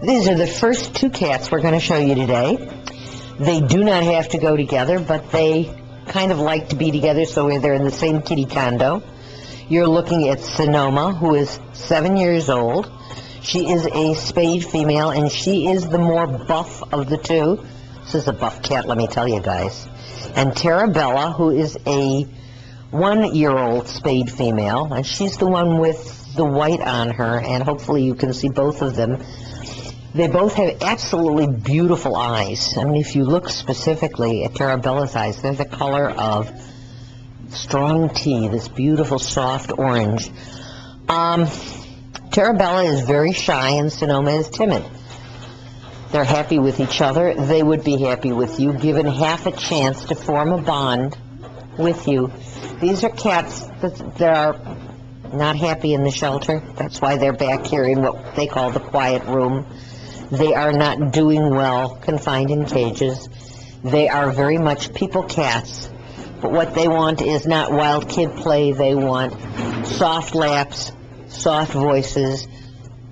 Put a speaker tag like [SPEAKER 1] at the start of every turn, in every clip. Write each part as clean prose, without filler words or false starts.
[SPEAKER 1] These are the first two cats we're going to show you today. They do not have to go together, but they kind of like to be together, so they're in the same kitty condo. You're looking at Sonoma, who is 7 years old. She is a spayed female, and she is the more buff of the two. This is a buff cat, let me tell you guys. And Tarabella, who is a 1-year-old spayed female, and she's the one with the white on her, and hopefully you can see both of them. They both have absolutely beautiful eyes. I mean, if you look specifically at Tarabella's eyes, they're the color of strong tea, this beautiful soft orange. Tarabella is very shy and Sonoma is timid. They're happy with each other. They would be happy with you, given half a chance to form a bond with you. These are cats that are not happy in the shelter. That's why they're back here in what they call the quiet room. They are not doing well confined in cages. They are very much people cats, but what they want is not wild kid play. They want soft laps, soft voices,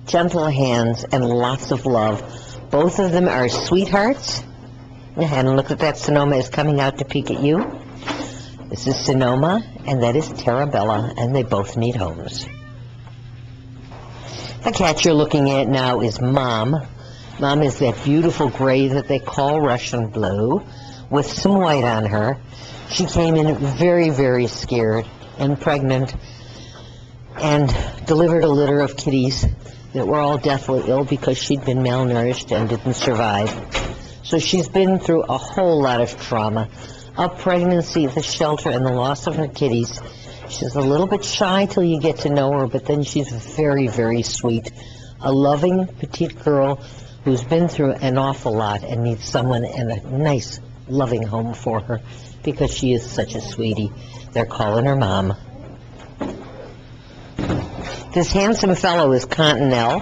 [SPEAKER 1] gentle hands, and lots of love. Both of them are sweethearts. And look at that, Sonoma is coming out to peek at you. This is Sonoma, and that is Tarabella, and they both need homes. The cat you're looking at now is Mom. Mom is that beautiful gray that they call Russian blue with some white on her. She came in very, very scared and pregnant and delivered a litter of kitties that were all deathly ill because she'd been malnourished and didn't survive. So she's been through a whole lot of trauma, a pregnancy, the shelter, and the loss of her kitties. She's a little bit shy till you get to know her, but then she's very, very sweet. A loving, petite girl who's been through an awful lot and needs someone and a nice, loving home for her because she is such a sweetie. They're calling her Mom. This handsome fellow is Cottonelle.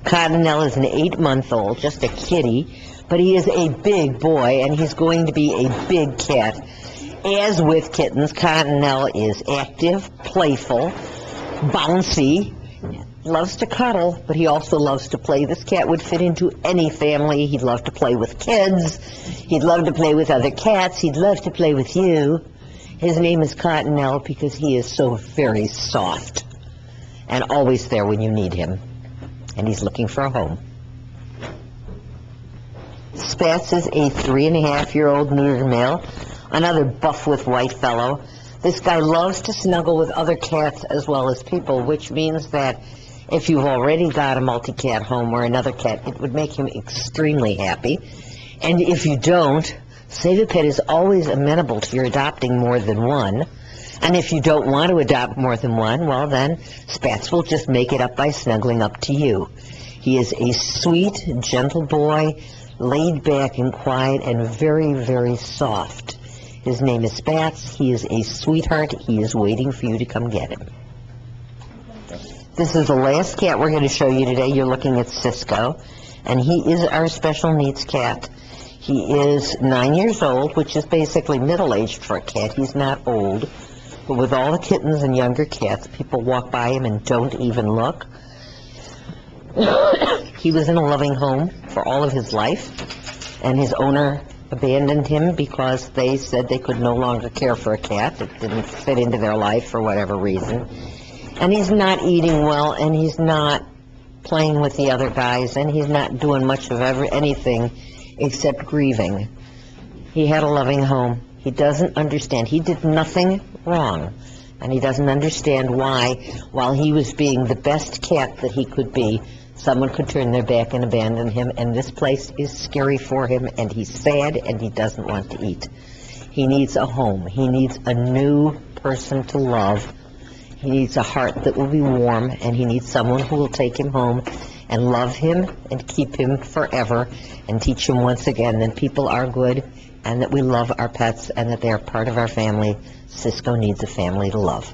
[SPEAKER 1] Cottonelle is an 8-month-old, just a kitty, but he is a big boy, and he's going to be a big cat. As with kittens, Cottonelle is active, playful, bouncy, loves to cuddle, but he also loves to play. This cat would fit into any family. He'd love to play with kids. He'd love to play with other cats. He'd love to play with you. His name is Cottonelle because he is so very soft and always there when you need him. And he's looking for a home. Spats is a 3.5-year-old neuter male, another buff with white fellow. This guy loves to snuggle with other cats as well as people, which means that if you've already got a multi-cat home or another cat, it would make him extremely happy. And if you don't, Save a Pet is always amenable to your adopting more than one. And if you don't want to adopt more than one, well then, Spats will just make it up by snuggling up to you. He is a sweet, gentle boy, laid back and quiet and very, very soft. His name is Spats. He is a sweetheart. He is waiting for you to come get him. This is the last cat we're going to show you today. You're looking at Cisco, and he is our special needs cat. He is 9 years old, which is basically middle-aged for a cat. He's not old. But with all the kittens and younger cats, people walk by him and don't even look. He was in a loving home for all of his life, and his owner abandoned him because they said they could no longer care for a cat. It didn't fit into their life for whatever reason. And he's not eating well, and he's not playing with the other guys, and he's not doing much of anything except grieving. He had a loving home. He doesn't understand. He did nothing wrong, and he doesn't understand why, while he was being the best cat that he could be, someone could turn their back and abandon him, and this place is scary for him, and he's sad, and he doesn't want to eat. He needs a home. He needs a new person to love. He needs a heart that will be warm, and he needs someone who will take him home and love him and keep him forever and teach him once again that people are good and that we love our pets and that they are part of our family. Cisco needs a family to love.